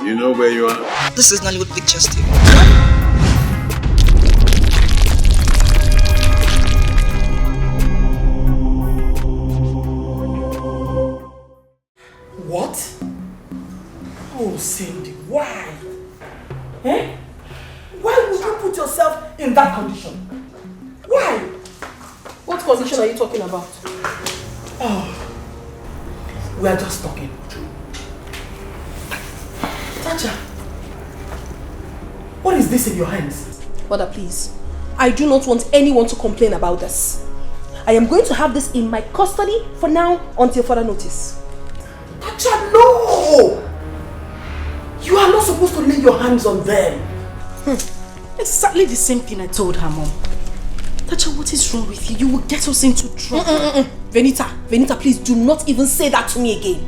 You know where you are? This is Nollywood Pictures TV. What? Oh, Cindy, why? Eh? Why would you put yourself in that condition? Why? What condition are you talking about? Oh, we are just talking. Tacha, what is this in your hands? Mother, please. I do not want anyone to complain about this. I am going to have this in my custody for now until further notice. Tacha, no! You are not supposed to lay your hands on them. Exactly the same thing I told her, Mom. Tacha, what is wrong with you? You will get us into trouble. Venita, please do not even say that to me again.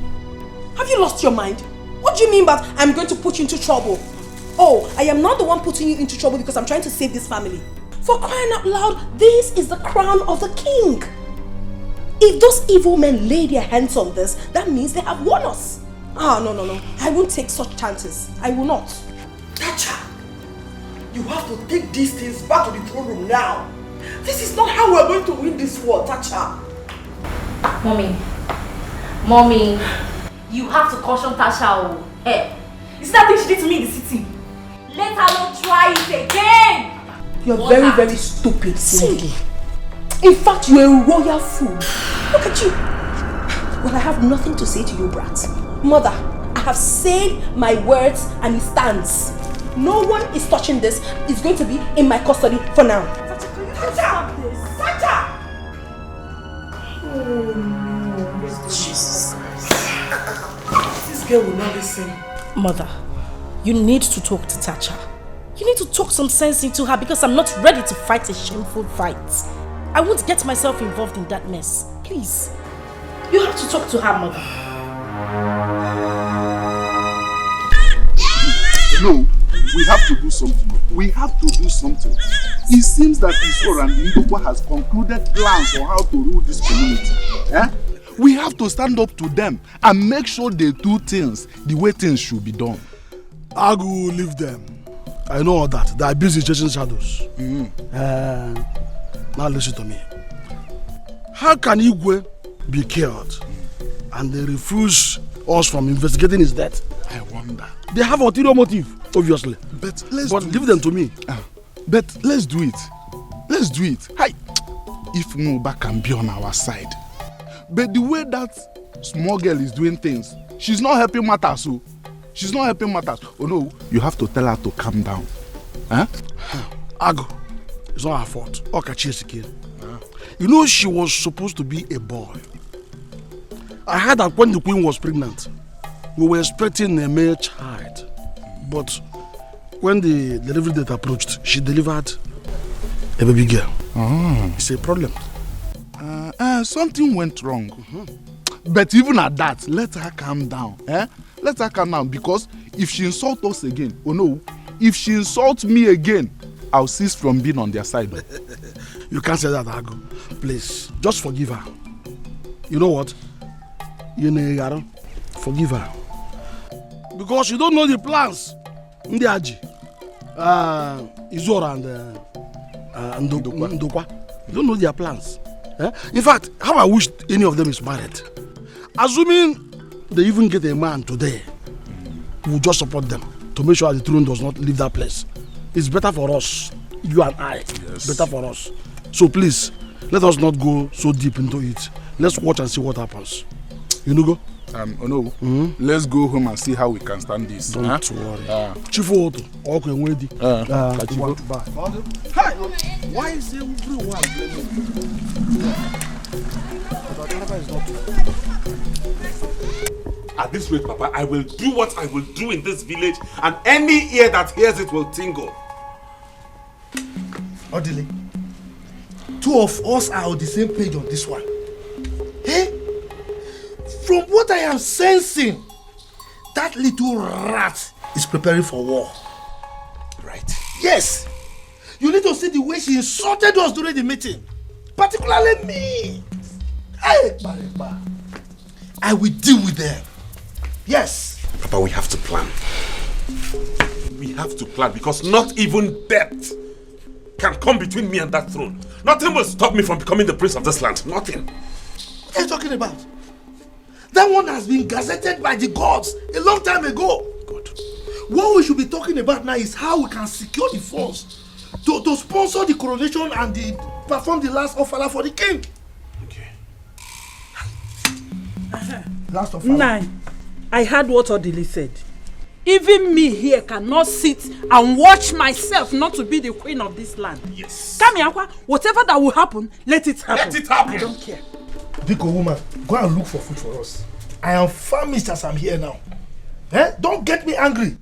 Have you lost your mind? What do you mean by I'm going to put you into trouble? Oh, I am not the one putting you into trouble because I'm trying to save this family. For crying out loud, this is the crown of the king. If those evil men lay their hands on this, that means they have won us. Ah, no. I won't take such chances. I will not. Tacha, you have to take these things back to the throne room now. This is not how we're going to win this war, Tacha. Mommy, you have to caution Tacha. Hey, is that thing she did to me in the city? Let her not try it again. You're very stupid, Cindy. In fact, you're a royal fool. Look at you. Well, I have nothing to say to you, brat. Mother, I have said my words and it stands. No one is touching this. It's going to be in my custody for now. Tacha! Tacha! Oh no. Jesus. This girl will not listen. Mother, you need to talk to Tacha. You need to talk some sense into her because I'm not ready to fight a shameful fight. I won't get myself involved in that mess. Please. You have to talk to her, Mother. No, we have to do something. We have to do something. It seems that Offor and Etiko has concluded plans on how to rule this community. Eh? We have to stand up to them and make sure they do things the way things should be done. I will leave them. I know all that. They are busy chasing shadows. Now listen to me. How can Igwe be killed and they refuse us from investigating his death? I wonder. They have ulterior motive, obviously. But leave them to me. But let's do it. Let's do it. Hi. If Muba can be on our side. But the way that small girl is doing things, she's not helping matters. So she's not helping matters. Oh no, you have to tell her to calm down. Huh? Ago, it's not her fault. You know she was supposed to be a boy. I heard that when the queen was pregnant, we were expecting a male child. But when the delivery date approached, she delivered a baby girl. It's a problem. Something went wrong. But even at that, let her calm down. Let her calm down because if she insults us again, oh no, if she insults me again, I'll cease from being on their side. You can't say that, Ago. Please, just forgive her. You know what? Forgive her. Because you don't know the plans. Ndi Aji, Izora and Ndokwa. You don't know their plans. In fact, how I wish any of them is married. Assuming they even get a man today, we'll just support them to make sure the throne does not leave that place. It's better for us, you and I. Yes. Better for us. So please, let us not go so deep into it. Let's watch and see what happens. You know, go? Let's go home and see how we can stand this. Don't worry. Chief Otto, okay, ready. Bye. Hey, why is everyone At this rate, Papa, I will do what I will do in this village, and any ear that hears it will tingle. Odile, two of us are on the same page on this one. Eh? From what I am sensing, that little rat is preparing for war. Right. Yes. You need to see the way she insulted us during the meeting. Particularly me. Hey, I will deal with them. Yes. Papa, we have to plan. have to plan because not even death can come between me and that throne. Nothing will stop me from becoming the prince of this land. Nothing. What are you talking about? That one has been gazetted by the gods a long time ago. Good. What we should be talking about now is how we can secure the funds to sponsor the coronation and perform the last ofala for the king. Okay. Last ofala. Nine. I heard what Odili said. Even me here cannot sit and watch myself not to be the queen of this land. Yes. Come here, whatever that will happen, let it happen. Let it happen. I don't care. Diko woman, go and look for food for us. I am famished as I'm here now. Don't get me angry.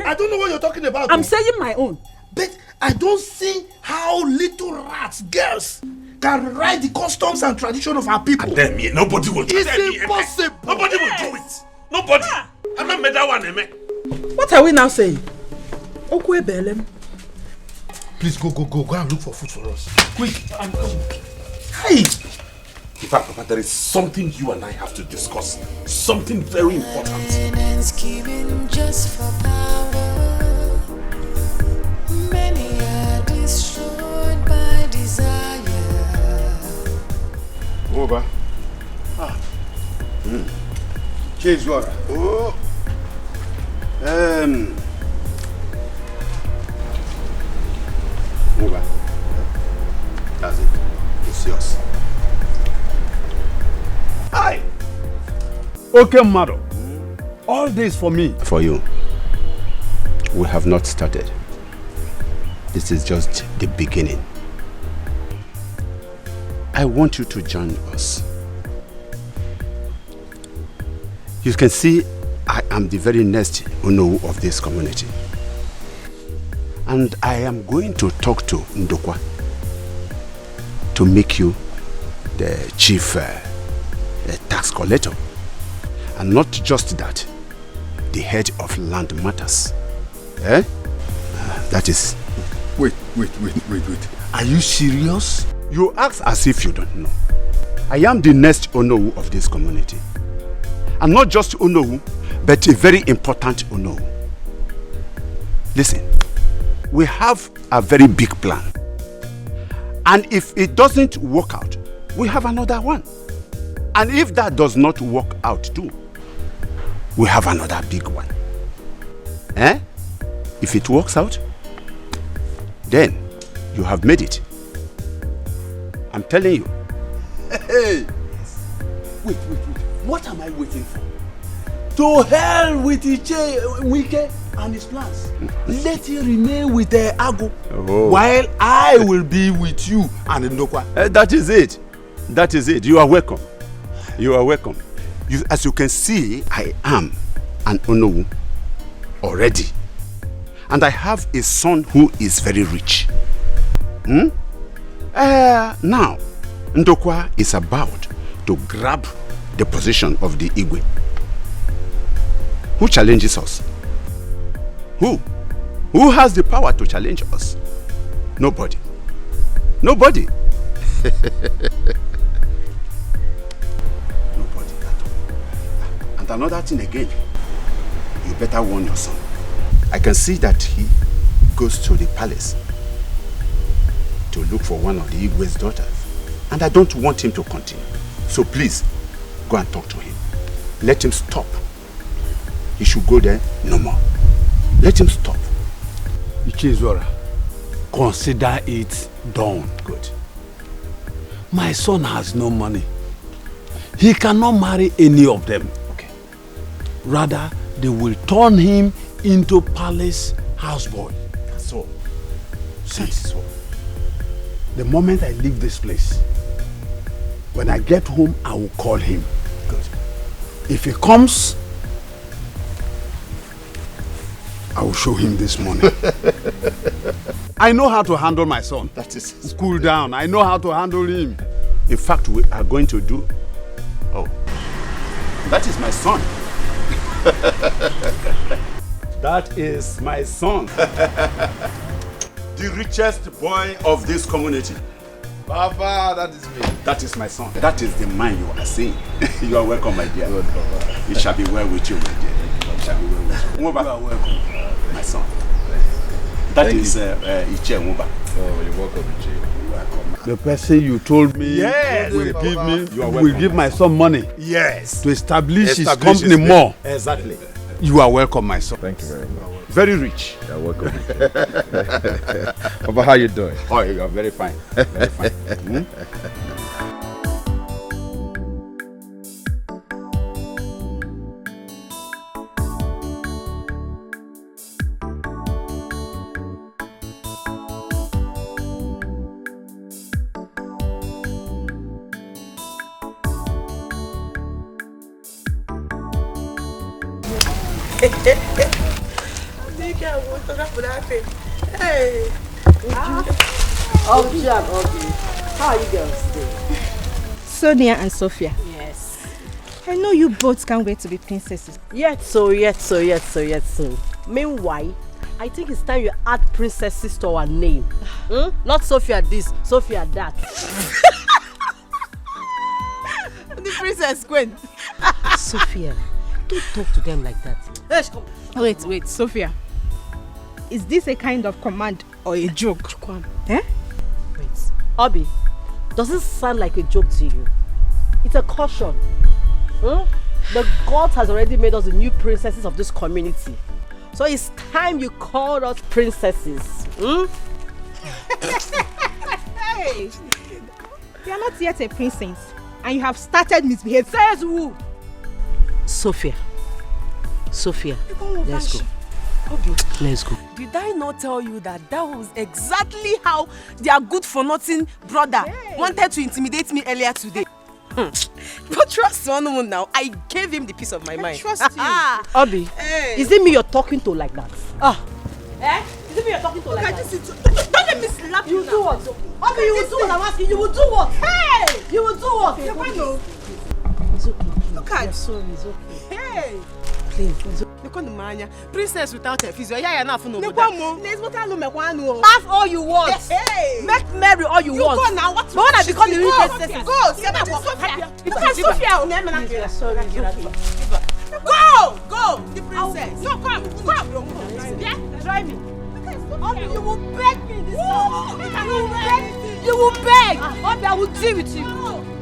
I don't know what you're talking about. I'm saying my own. But I don't see how little rats, girls, can ride the customs and tradition of our people. And then nobody will do it. It's impossible. Nobody will do it. Nobody. I'm not made that one, Eme. What are we now saying? Okwe Belem. Please go and look for food for us. Quick. I'm coming. Hey! In fact, Papa, there is something you and I have to discuss. Something very important. Just for power. Many are destroyed by desire. Over. Change water. Oh. Over. That's it. It's yours. Hi. Okay, Mado. All this for me. For you. We have not started. This is just the beginning. I want you to join us. You can see I am the very next Onowu of this community. And I am going to talk to Ndokwa to make you the chief tax collector. And not just that, the head of land matters. That is... Wait. Are you serious? You ask as if you don't know. I am the next Onowu of this community. And not just Onowu, but a very important Onowu. Listen, we have a very big plan. And if it doesn't work out, we have another one. And if that does not work out too, we have another big one. If it works out, then you have made it. I'm telling you. Hey! Wait. What am I waiting for? To hell with Wike and his plans. Let him remain with Agu, while I will be with you and Ndokwa. That is it. That is it. You are welcome. You are welcome. As you can see, I am an Onowu already. And I have a son who is very rich. Now, Ndokwa is about to grab the position of the Igwe. Who challenges us? Who? Who has the power to challenge us? Nobody. Nobody. Nobody at all. And another thing again, you better warn your son. I can see that he goes to the palace to look for one of the Igwe's daughters. And I don't want him to continue. So please, go and talk to him. Let him stop. He should go there no more. Let him stop. Ichezora, consider it done. Good. My son has no money. He cannot marry any of them. Okay. Rather, they will turn him into palace houseboy. That's all. That's all. The moment I leave this place, when I get home, I will call him. Good. If he comes, I will show him this morning. I know how to handle my son. That is... Cool down. I know how to handle him. In fact, we are going to do... Oh, that is my son. That is my son. The richest boy of this community. Papa, that is me. That is my son. That is the man you are seeing. You are welcome, my dear. Good, Papa. It shall be well with you, my dear. It shall be well with you. You are welcome, my son. That is Iche Muba. Oh, you're welcome, Iche. The person you told me will give my son money. Yes. To establish his company more. Exactly. You are welcome, my son. Thank you very much. Very rich. You're welcome. But how you doing? Oh, you are very fine. Very fine. Hey. Uju and Okoli. How are you girls doing? Sonia and Sophia. Yes. I know you both can't wait to be princesses. Yet so. Meanwhile, I think it's time you add princesses to our name. Not Sophia this, Sophia that. The princess Queen. Sophia, don't talk to them like that. Wait, Sophia. Is this a kind of command or a joke? Eh? Wait, Obi, does it sound like a joke to you? It's a caution. The God has already made us the new princesses of this community. So it's time you called us princesses. Hey! You are not yet a princess and you have started misbehaving. Says who? Sophia, let's go. Obi, let's go. Did I not tell you that was exactly how their good-for-nothing brother wanted to intimidate me earlier today? But trust one woman now, I gave him the peace of my mind. Trust you. Obi, is it me you're talking to like that? Is it me you're talking to like that? Don't let me slap you. You do what? Obi, you will do what I'm asking. You will do what? Hey! You will do what? It's okay. Look at. I'm sorry, it's okay. Hey! Please, it's okay. Princess without a physio. Laugh Laugh all you want. Hey. Make merry all you want. Go now. What? But when I become the real princess, go. Go. The princess. No, come. Yeah, try me. Obi, you will beg me this time. You will beg. Obi, I will deal with you. Do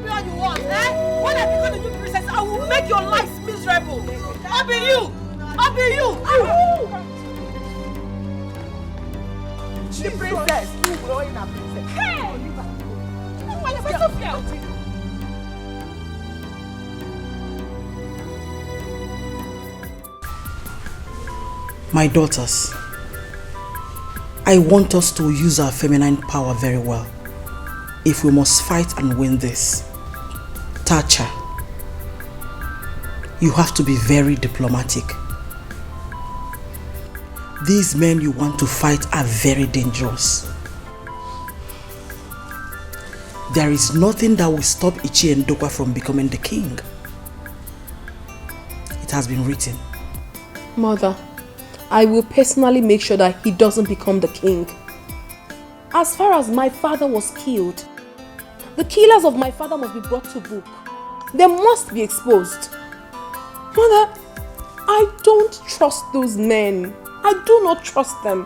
all you want. When I become the new princess, I will make your life miserable. Obi, you. The princess. You growing a princess. Hey! My daughters, I want us to use our feminine power very well if we must fight and win this. Tacha, you have to be very diplomatic. These men you want to fight are very dangerous. There is nothing that will stop Ichi Ndokwa from becoming the king. It has been written. Mother, I will personally make sure that he doesn't become the king. As far as my father was killed, the killers of my father must be brought to book. They must be exposed. Mother, I don't trust those men. I do not trust them.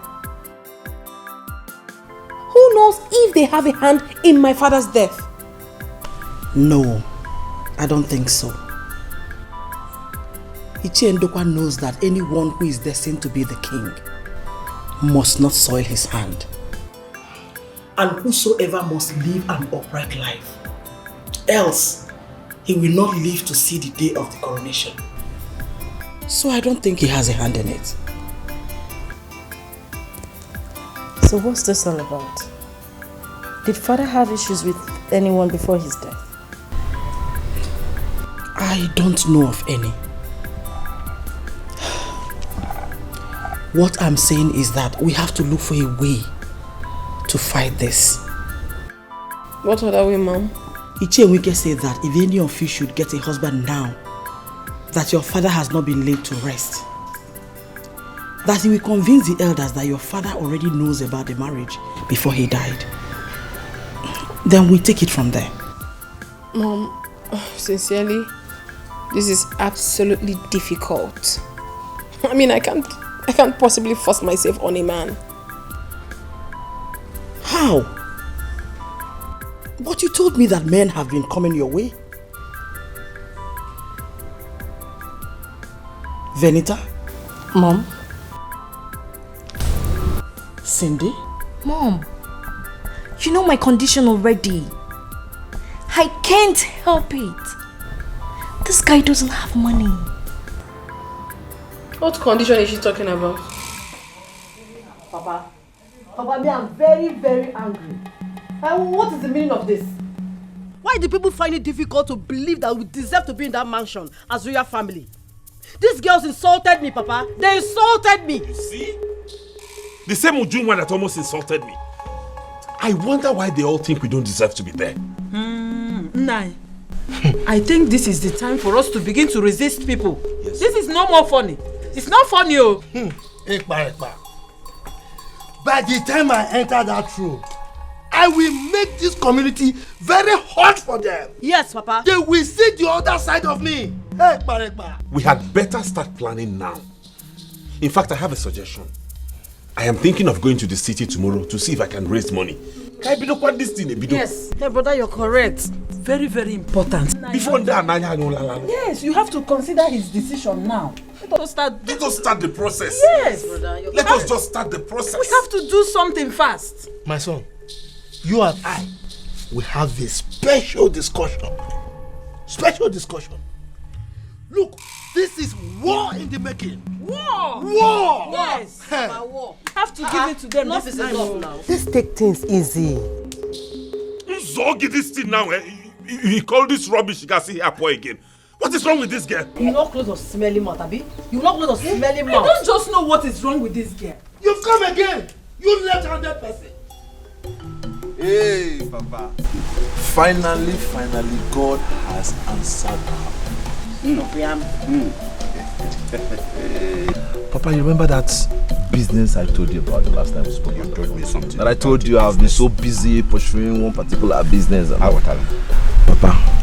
Who knows if they have a hand in my father's death? No, I don't think so. Ichi Ndokwa knows that anyone who is destined to be the king must not soil his hand. And whosoever must live an upright life, else he will not live to see the day of the coronation. So I don't think he has a hand in it. So what's this all about? Did father have issues with anyone before his death? I don't know of any. What I'm saying is that we have to look for a way to fight this. What other way, Mom? Ichi Nwike said that if any of you should get a husband now, that your father has not been laid to rest, that he will convince the elders that your father already knows about the marriage before he died. Then we take it from there. Mom, sincerely, this is absolutely difficult. I mean, I can't possibly force myself on a man. How? But you told me that men have been coming your way. Venita? Mom? Cindy? Mom, you know my condition already. I can't help it. This guy doesn't have money. What condition is she talking about? Papa, me, I'm very, very angry. And what is the meaning of this? Why do people find it difficult to believe that we deserve to be in that mansion as royal family? These girls insulted me, Papa. They insulted me. You see? The same Uju one that almost insulted me. I wonder why they all think we don't deserve to be there. Nai. I think this is the time for us to begin to resist people. Yes. This is no more funny. It's not funny, oh. By the time I enter that room, I will make this community very hot for them. Yes, Papa. They will see the other side of me. We had better start planning now. In fact, I have a suggestion. I am thinking of going to the city tomorrow to see if I can raise money. Yes, hey brother, you're correct. Very, very important. Before that, yes, you have to consider his decision now. Let us start the process. Yes, brother. Let us just start the process. We have to do something fast. My son, you and I will have a special discussion. Special discussion. Look, this is war in the making. War! War! Yes, war. Have to give it to them. Enough is enough now. Let's take things easy. Zogi this thing now, eh? He called this rubbish you can see here boy again. What is wrong with this girl? You not close of smelly mouth, Abi? You not close of smelly mouth. I don't just know what is wrong with this girl. You've come again. You left-handed person. Hey, Papa. Finally, God has answered her. Papa, you remember that business I told you about the last time we spoke? You told me something. That I told you I've been so busy pursuing one particular business. Papa,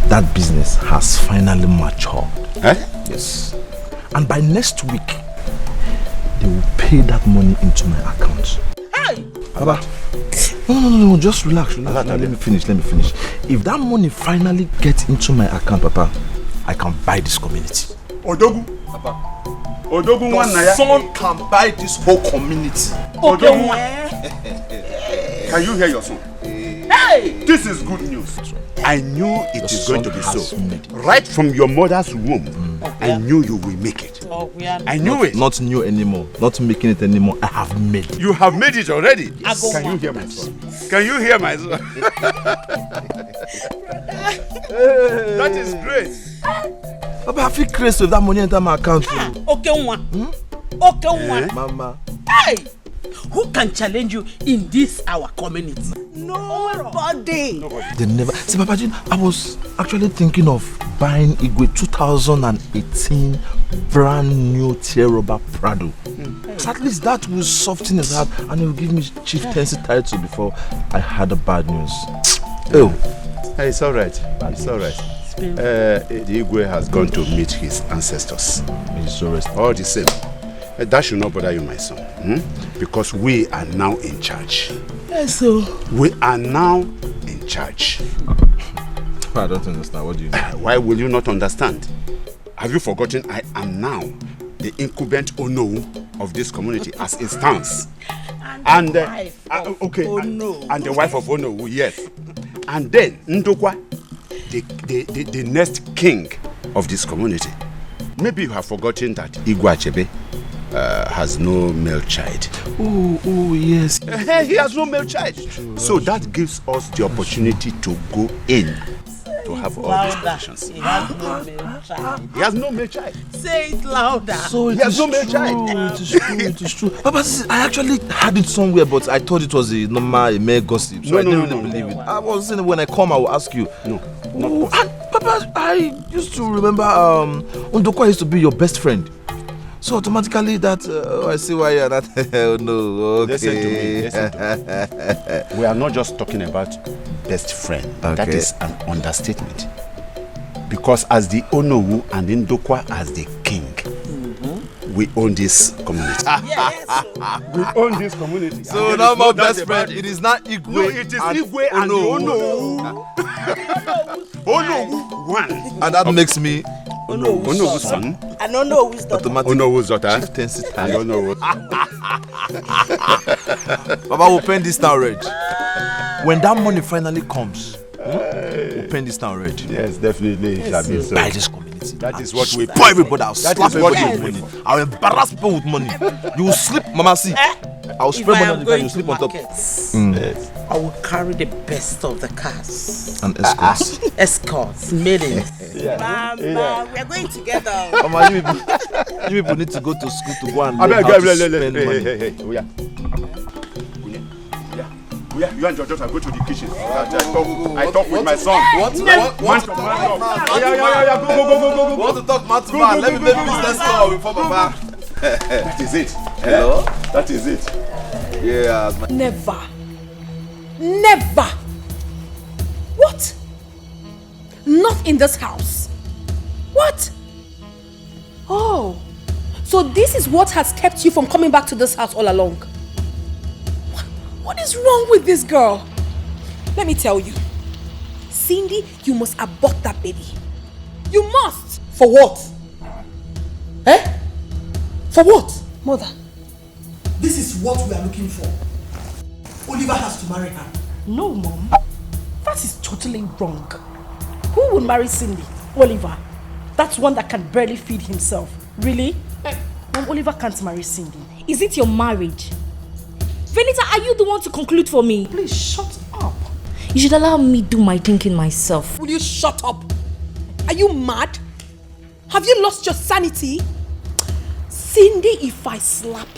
that business has finally matured. Yes. And by next week, they will pay that money into my account. Hey! Papa, no, just relax. Let me finish. If that money finally gets into my account, Papa, I can buy this community. Odogu. Papa. Odogu Your son can buy this whole community. Odogu. Can you hear your son? Hey! This is good news. I knew it is going to be so. Right from your mother's womb, I knew you will make it. I knew it. Not new anymore. Not making it anymore. I have made it. You have made it already. Yes. Can you hear my son? Can you hear my son? That is great. Papa, I feel crazy with that money enter my account. Okay, one. Mama. Hey! Who can challenge you in this our community? Nobody. They never. See, Papa, I was actually thinking of buying Igwe 2018 brand new Tieroba Prado. So at least that will soften his heart and it will give me chieftaincy title before I had the bad news. Oh. Hey, it's all right. It's all right. The Igwe has gone to meet his ancestors. All the same. That should not bother you, my son. Because we are now in charge. Yes, sir. We are now in charge. I don't understand. What do you mean? Why will you not understand? Have you forgotten I am now the incumbent Ono of this community as it stands? And the wife of Ono, yes. And then Ndokwa, the next king of this community. Maybe you have forgotten that Igwe Achebe has no male child. Oh, yes. He has no male child. So that gives us the opportunity to go in to have all these positions. He has no male child. He has no male child. Say it louder. So he has no male child. It is true. Papa, I actually had it somewhere, but I thought it was a mere gossip. So I didn't really believe it. I was saying when I come, I will ask you. No. And Papa, I used to remember Ndokwa used to be your best friend. So automatically that, I see why you're not, oh no, okay. Listen to me. We are not just talking about best friend. Okay. That is an understatement. Because as the Onowu and Ndokwa as the king, we own this community. We own this community. So now my best friend, it is not Igwe. No, it is Igwe and Ono. Ono one. And that makes me Ono's son. And Ono's daughter. Ono's daughter. And Ono. Baba will paint this town red. When that money finally comes, we'll paint this town red. Yes, definitely. It shall be so. By this community. That is what we pour everybody. I'll slap everybody what with money. I'll embarrass people with money. You will sleep, Mama. See, I'll spread money on the ground. You sleep on top. Yes. I will carry the best of the cars. And escorts. Escorts, maidens. Mama, we are going together. Mama, you people need to go to school to go and learn how to spend money. Hey. You and your daughter go to the kitchen. I talk with my son. What? Go. Want to talk man to man? Let me make business call before Baba. That is it. Hello? That is it. Yeah. Never. Never. What? Not in this house. What? Oh. So this is what has kept you from coming back to this house all along. What is wrong with this girl? Let me tell you. Cindy, you must abort that baby. You must. For what? For what? Mother. This is what we are looking for. Oliver has to marry her. No, Mom. That is totally wrong. Who would marry Cindy? Oliver. That's one that can barely feed himself. Really? Mom, Oliver can't marry Cindy. Is it your marriage? Venita, are you the one to conclude for me? Please shut up. You should allow me do my thinking myself. Will you shut up? Are you mad? Have you lost your sanity? Cindy, if I slap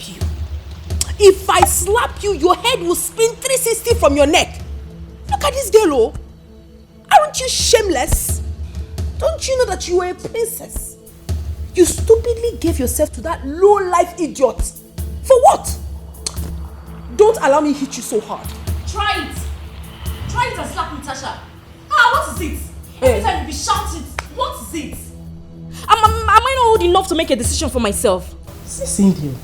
you, your head will spin 360 from your neck. Look at this girl, oh. Aren't you shameless? Don't you know that you are a princess? You stupidly gave yourself to that low-life idiot. For what? Don't allow me to hit you so hard. Try it. Try it and slap me, Tacha. What is it? Every time you be shouting, what is it? Am I not old enough to make a decision for myself? Cindy.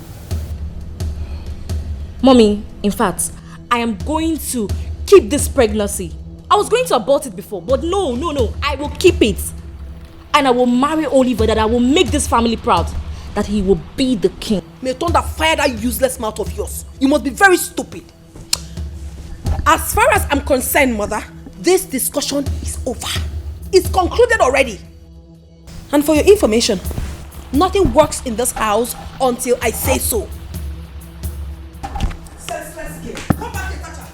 Mommy, in fact, I am going to keep this pregnancy. I was going to abort it before, but no. I will keep it. And I will marry Oliver, that I will make this family proud. That he will be the king. May thunder fire that useless mouth of yours. You must be very stupid. As far as I'm concerned, Mother, this discussion is over. It's concluded already. And for your information, nothing works in this house until I say so. Come back here, Tacha.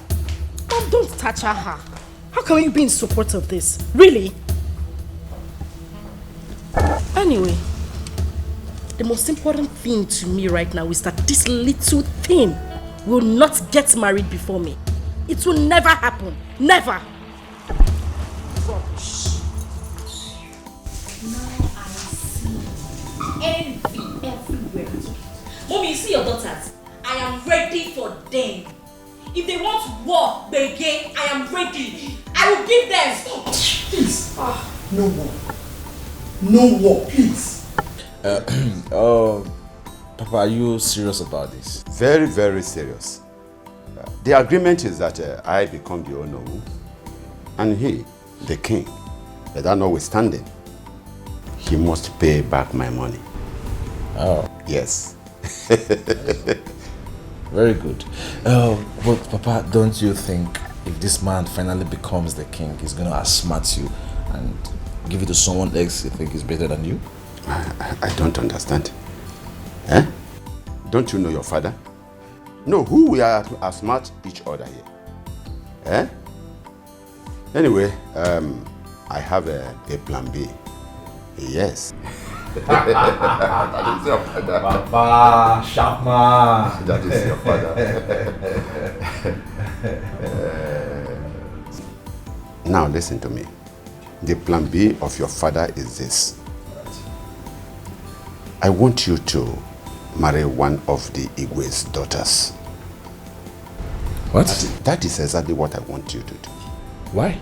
Mom, don't touch her. How can you be in support of this? Really? Anyway, the most important thing to me right now is that this little thing will not get married before me. It will never happen. Never. Rubbish. Now I see envy everywhere. Mommy, you see your daughters? I am ready for them. If they want war, again, I am ready. I will give them. Please. No war. No war, please. Papa, are you serious about this? Very, very serious. The agreement is that I become the owner and he, the king. But that notwithstanding, he must pay back my money. Oh. Yes. Very good. But Papa, don't you think if this man finally becomes the king, he's going to outsmart you and give it to someone else you think is better than you? I don't understand. Don't you know your father? No, who we are to outsmart each other here? Anyway, I have a plan B. Yes. That is your father. Papa, sharp man. That is your father. Now listen to me. The plan B of your father is this. I want you to marry one of the Igwe's daughters. What? That is exactly what I want you to do. Why?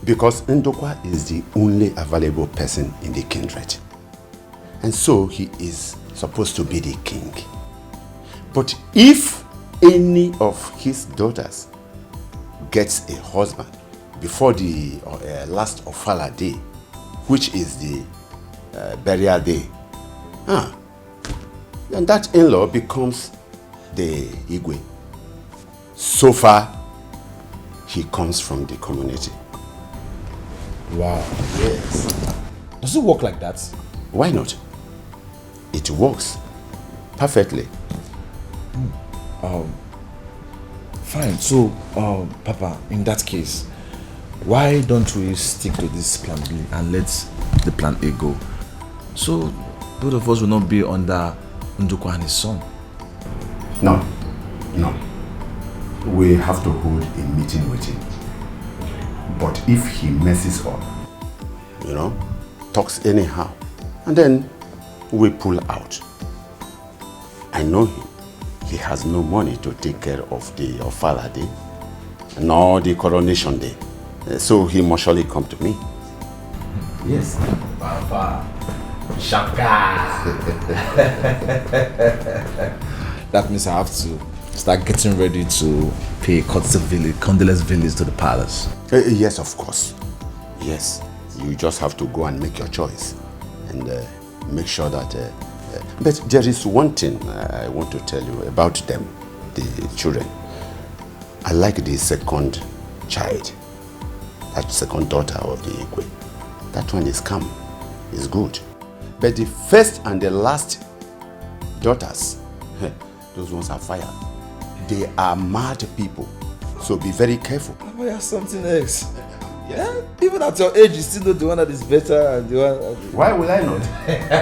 Because Ndokwa is the only available person in the kindred. And so he is supposed to be the king. But if any of his daughters gets a husband before the last Ofala day, which is the burial day, then that in-law becomes the Igwe. So far, he comes from the community. Wow. Yes. Does it work like that? Why not? It works perfectly. Fine. So, Papa, in that case, why don't we stick to this plan B and let the plan A go? So, both of us will not be under Ndukwa and his son. No. We have to hold a meeting with him. But if he messes up, talks anyhow, and then we pull out. I know him. He has no money to take care of the Ofala day, nor the coronation day. So he must surely come to me. Yes. Papa. Shaka. That means I have to start getting ready to pay condolence village to the palace. Yes, of course. Yes. You just have to go and make your choice. And make sure that... but there is one thing I want to tell you about them, the children. I like the second child. That second daughter of the Igwe. That one is calm. Is good. But the first and the last daughters, those ones are fire. They are mad people. So be very careful. Papa, you have something else. Yeah? Even at your age, you still know the one that is better and the one... Why will I not?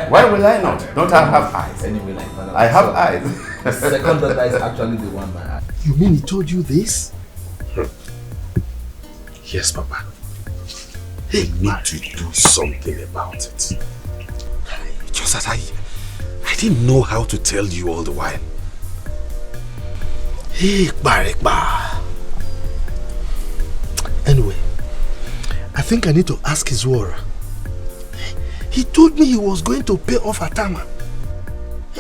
Why will I not? Don't I have eyes? Anyway, I have eyes. The second daughter is actually the one by eye. You mean he told you this? Yes, Papa. They need to do something about it. Just that I didn't know how to tell you all the while. Anyway, I think I need to ask his Zwara. He told me he was going to pay off Atama.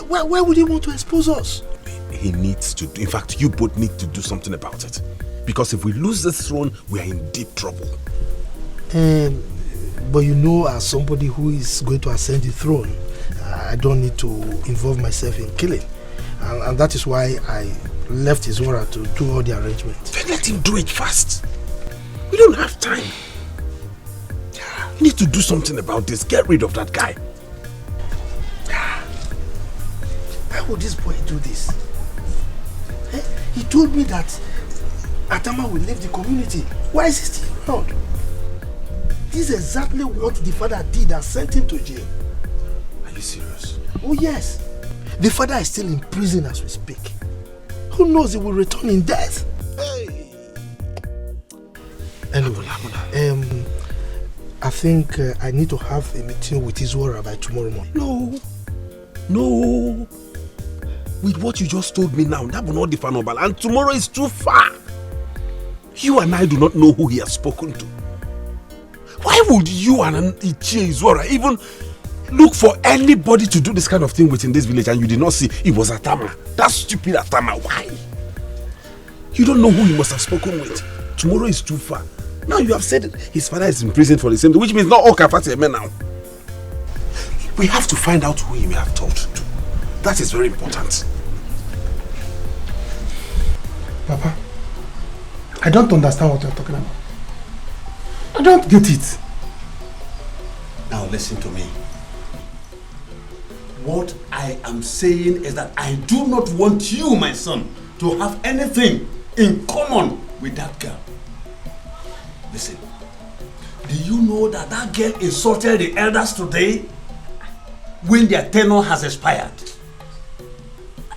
Why would he want to expose us? He needs to. In fact, you both need to do something about it. Because if we lose this throne, we are in deep trouble. But you know, as somebody who is going to ascend the throne, I don't need to involve myself in killing. And that is why I left his Zwara to do all the arrangements. Then let him do it fast. We don't have time. We need to do something about this. Get rid of that guy. Why would this boy do this? He told me that Atama will leave the community. Why is he still around? This is exactly what the father did and sent him to jail. Are you serious? Oh yes. The father is still in prison as we speak. Who knows, he will return in death. Hey. Anyway, I think I need to have a meeting with his Zwara by tomorrow morning. No. With what you just told me now, that will not differ Nobal, and tomorrow is too far. You and I do not know who he has spoken to. Why would you and Ichie Zwara even look for anybody to do this kind of thing within this village and you did not see it was Atama? That stupid Atama. Why? You don't know who he must have spoken with. Tomorrow is too far. Now you have said his father is in prison for the same thing, which means not all Kafati men now. We have to find out who he may have talked to. That is very important. Papa, I don't understand what you're talking about. I don't get it. Now listen to me. What I am saying is that I do not want you, my son, to have anything in common with that girl. Listen, do you know that that girl insulted the elders today when their tenure has expired?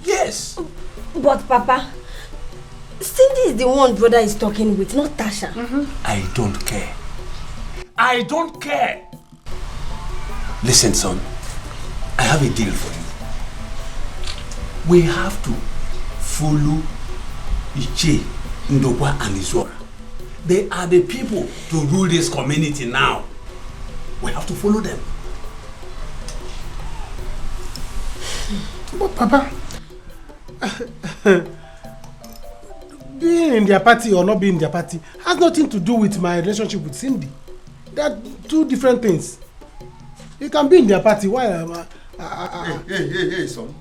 Yes. But Papa, Cindy is the one brother is talking with, not Tacha. I don't care. I don't care. Listen, son, I have a deal for you. We have to follow Ichie, Ndokwa and Zwara. They are the people to rule this community now. We have to follow them. But Papa, being in their party or not being in their party has nothing to do with my relationship with Cindy. They are two different things. You can be in their party while Hey, son.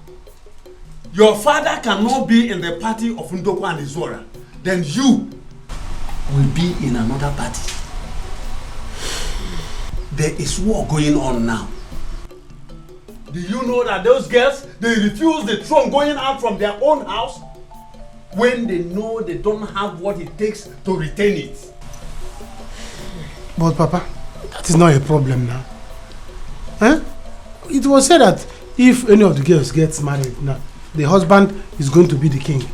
Your father cannot be in the party of Ndoko and Izora. Then you will be in another party. There is war going on now. Do you know that those girls, they refuse the throne going out from their own house when they know they don't have what it takes to retain it? But Papa, that is not a problem now. Huh? It was said that if any of the girls gets married now, the husband is going to be the king.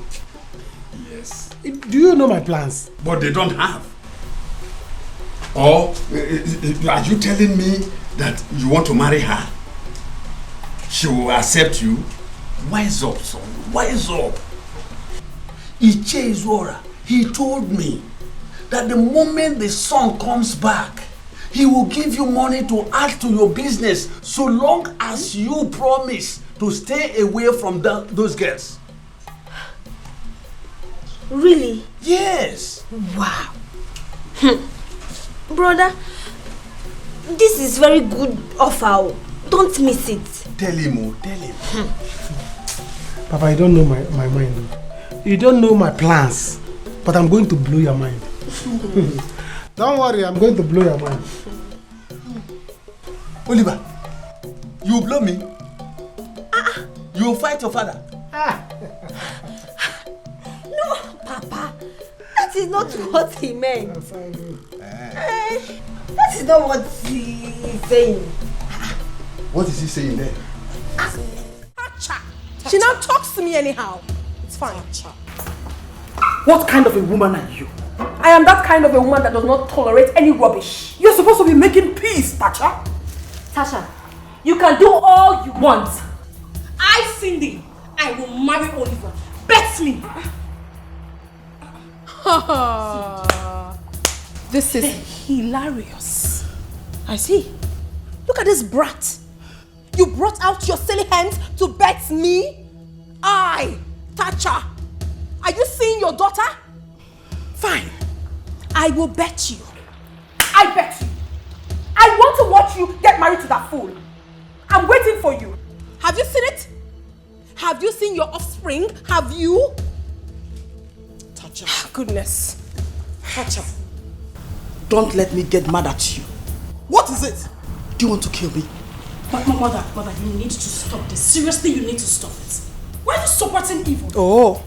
Yes. Do you know my plans? But they don't have. Or are you telling me that you want to marry her? She will accept you? Wise up, son. Wise up. Iche Izora, he told me that the moment the son comes back, he will give you money to add to your business so long as you promise to stay away from those girls. Really? Yes. Wow. Brother, this is very good offer. Don't miss it. Tell him, tell him. Papa, you don't know my mind. You don't know my plans. But I'm going to blow your mind. Don't worry, I'm going to blow your mind. Oliver, you blow me? You will fight your father? No, Papa. That is not what he meant. That is not what he is saying. What is he saying there? Tacha. She now talks to me anyhow. It's fine. What kind of a woman are you? I am that kind of a woman that does not tolerate any rubbish. You're supposed to be making peace, Tacha. Tasha, you can do all you want. I, Cindy, I will marry Oliver. Bet me. This is hilarious. I see. Look at this brat. You brought out your silly hands to bet me? Tacha. Are you seeing your daughter? Fine. I will bet you. I bet you. I want to watch you get married to that fool. I'm waiting for you. Have you seen it? Have you seen your offspring? Have you? Tacha. Goodness. Tacha. Don't let me get mad at you. What is it? Do you want to kill me? Mother, you need to stop this. Seriously, you need to stop it. Why are you supporting evil? Oh.